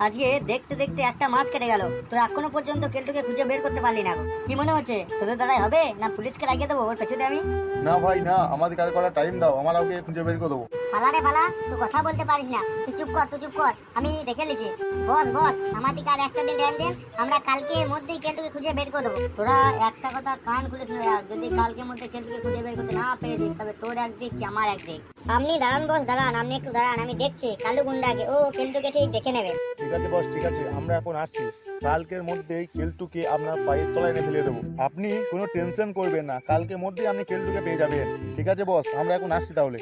আজকে দেখতে দেখতে একটা মাস কেটে গেল, তোর এখনো পর্যন্ত কেলটুকে খুঁজে বের করতে পারলি না। কি মনে হচ্ছে তোদের দ্বারাই হবে, না পুলিশকে লাগিয়ে দেবো ওর পেছনে আমি? না ভাই না, আমাদের কাল করার টাইম দাও, আমরা ওকে খুঁজে বের করে দেবো। পালা রে পালা, তুই কথা বলতে পারিস না, তুই চুপ কর, তুই চুপ কর, আমি দেখে লিছি। বস বস, আমাদেরকে আর একটা দিন দেন, আমরা কালকের মধ্যেই কেলটুকে খুঁজে বের করে দেবো। তোরা একটা কথা কান খুলে শুনে রাখ, যদি কালকের মধ্যে কেলটুকে খুঁজে বের করতে না পেরেছিস তবে তোর একদিক কি আমার একদিক। আপনি দাঁড়ান বস, দাঁড়ান, আপনি একটু দাঁড়ান, আমি দেখছি কালু গুন্ডাকে, ও কেলটুকে ঠিক দেখে নেবে। ঠিক আছে বস, ঠিক আছে, আমরা এখন আসছি। কালকের মধ্যেই কেলটুকে আপনার পায়ের তলায় এনে ফেলে দেবো। আপনি কোনো টেনশন করবেন না, কালকের মধ্যেই আপনি কেলটুকে পেয়ে যাবেন। ঠিক আছে বস, আমরা এখন আসছি তাহলে।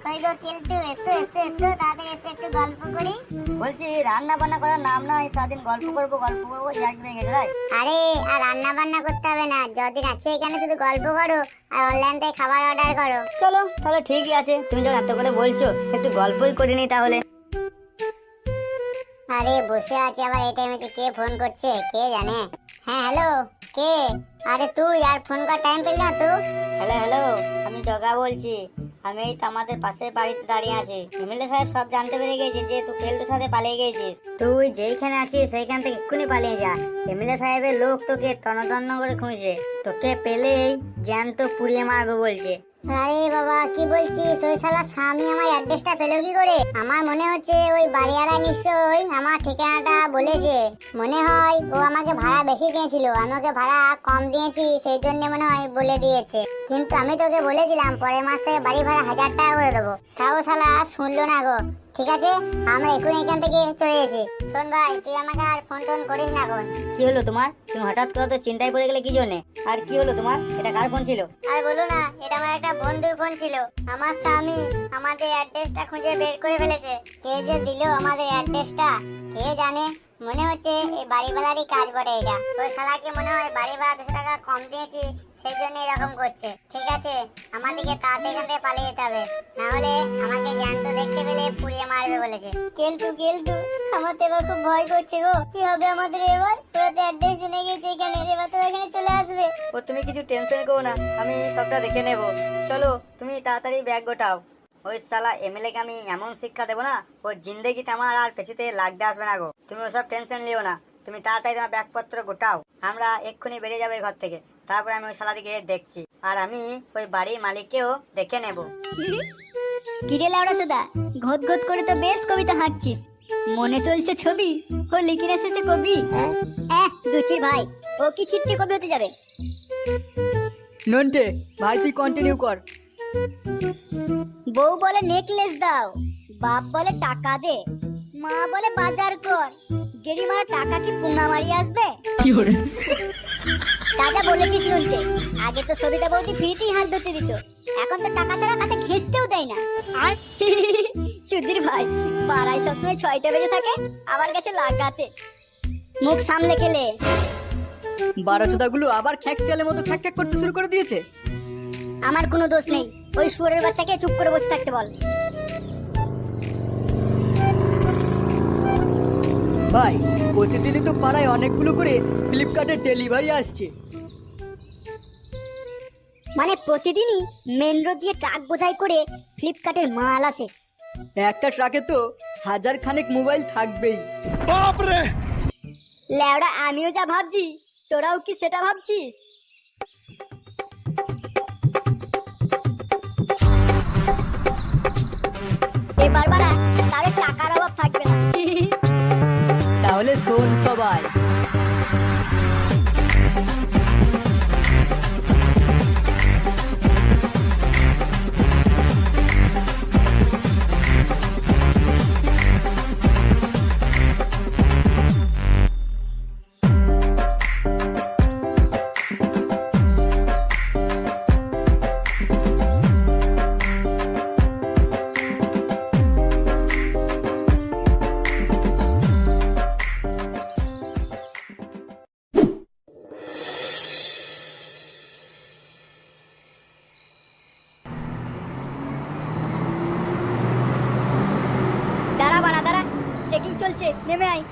কই গো কেলটু, এসো এসো এসো, তাড়াতাড়ি এসে একটু গল্প করি। বলছি রান্না বান্না করার নাম নয়, সারাদিন গল্প করবো এক ভেঙে গেছে। আরে আর রান্না বান্না করতে হবে না, যতদিন আছে এখানে শুধু গল্প করো আর অনলাইন থেকে খাবার অর্ডার করো। চলো তাহলে ঠিকই আছে, তুমি যখন এত করে বলছো একটু গল্পই করে নি তাহলে। আরে বসে আছে, আবার এই টাইমে কে ফোন করছে কে জানে। হ্যাঁ হ্যালো, কে? আরে তুই আর ফোন করার টাইম পেলি না তুই? হ্যালো হ্যালো, আমি জগা বলছি। আমি এই তো আমাদের পাশের বাড়িতে দাঁড়িয়ে আছি। এমএলএ সাহেব সব জানতে পেরে গেছে যে তুই কেলটুর সাথে পালিয়ে গেছিস। তুই যেইখানে আছিস সেইখান থেকে এক্ষুনি পালিয়ে যা। এমএলএ সাহেবের লোক তোকে তন্ন করে খুঁজছে, তোকে পেলেই জ্যান্ত পুড়িয়ে মারবে বলছে। আরে বাবা কি বলছিস? ওই শালা স্বামী আমার অ্যাড্রেসটা পেলো কি করে? আমার মনে হচ্ছে ওই বাড়িওয়ালা নিশ্চয়ই আমার ঠিকানাটা বলেছে। মনে হয় ও আমাকে ভাড়া বেশি দিয়েছিল, আমি ওকে ভাড়া কম দিয়েছি, সেই জন্য মনে হয় বলে দিয়েছে। কিন্তু আমি তোকে বলেছিলাম পরের মাস থেকে বাড়ি ভাড়া 1000 টাকা করে দেবো, তাও শালা শুনলো না গো। ঠিক আছে, আমরা এখন এখান থেকে চলে গেছি। শোন ভাই, তুই আমাকে আর ফোন টোন করিস না এখন। কি হলো তোমার? তুমি হঠাৎ করে তো চিন্তায় পড়ে গেলে কি জন্য? আর কি হলো তোমার? এটা কার ফোন ছিল? আর বলো না, এটা আমার একটা বন্ধুর ফোন ছিল। আমার স্বামী আমাদের অ্যাড্রেসটা খুঁজে বের করে ফেলেছে। কে যে দিল আমাদের অ্যাড্রেসটা কে জানে। মনে হচ্ছে এই বাড়িওয়ালারই কাজ বটে এটা। ওই শালাকে মনে হয় বাড়ি ভাড়া 200 টাকা কম দিয়েছি, সেই জন্য এরকম করছে। ঠিক আছে, আমাদেরকে তাড়াতাড়ি এখান থেকে পালিয়ে যেতে হবে, না হলে আমাকে জ্যান্ত দেখতে পেলে পুড়িয়ে মারবে বলেছে। কেলটু কেলটু, আমার তো এবার খুব ভয় করছে গো, কি হবে আমাদের এবার? তোরা তো অ্যাড্রেস জেনে গেছে এখানে, এবার তোরা এখানে চলে আসবে। ও তুমি কিছু টেনশন করো না, আমি সবটা দেখে নেব। চলো তুমি তাড়াতাড়ি ব্যাগ গোটাও। ওই শালা এমএলএ কে আমি এমন শিক্ষা দেবো না, ওর জিন্দেগিতে আমার আর পেছুতে লাগতে আসবে না গো। তুমি ওসব টেনশন লিও না, তুমি তাড়াতাড়ি তোমার ব্যাগপত্র গোটাও। আমরা এক্ষুনি বেরিয়ে যাবো এই ঘর থেকে, তারপরে আমি ওই শালা দিকে দেখছি, আর আমি ওই বাড়ির মালিককেও দেখে নেব। কিরে লাউড়া চোদা, ঘোত ঘোত করে তো বেশ কবিতা হাঁকছিস। মনে চলছে ছবি, ও লিখিনে শেষে কবি। দুচির ভাই, ও কি ছিটকে কবি হতে যাবে? নন্টে ভাই তুই কন্টিনিউ কর। বউ বলে নেকলেস দাও, বাপ বলে টাকা দে, মা বলে বাজার কর, গেড়ি মারা টাকা কি পুঙ্গা মারি আসবে? দাদা বলেছিস নুনটে, আগে তো সবিতা বৌদি ফ্রিতেই হাত ধরতে দিত, এখন তো টাকা ছাড়া কাছে ঘেঁচতেও দেয় না। আর সুধীর ভাই পাড়ায় সবসময় 6টা বেজে থাকে, আমার কাছে লাগাতে। মুখ সামলে খেলে। 12 গুলো আবার খ্যাক শিয়ালের মতো খ্যাক খ্যাক করতে শুরু করে দিয়েছে। আমার কোনো দোষ নেই, ওই শুয়োরের বাচ্চাকে চুপ করে বসে থাকতে বল। ভাই প্রতিদিনই তো পাড়ায় অনেকগুলো করে ফ্লিপকার্টের ডেলিভারি আসছে। মানে প্রতিদিনই মেন রোড দিয়ে ট্রাক বোঝাই করে ফ্লিপকার্টের মাল আসে। একটা ট্রাকে তো 1000 খানেক মোবাইল থাকবেই। লেওড়া আমিও যা ভাবছি, তোরাও কি সেটা ভাবছিস? এবার বাড়া তাহলে টাকার অভাব থাকবে না। তাহলে শোন সবাই, দাঁড়া বাড়া দাঁড়া, চেকিং চলছে, নেমে আয়।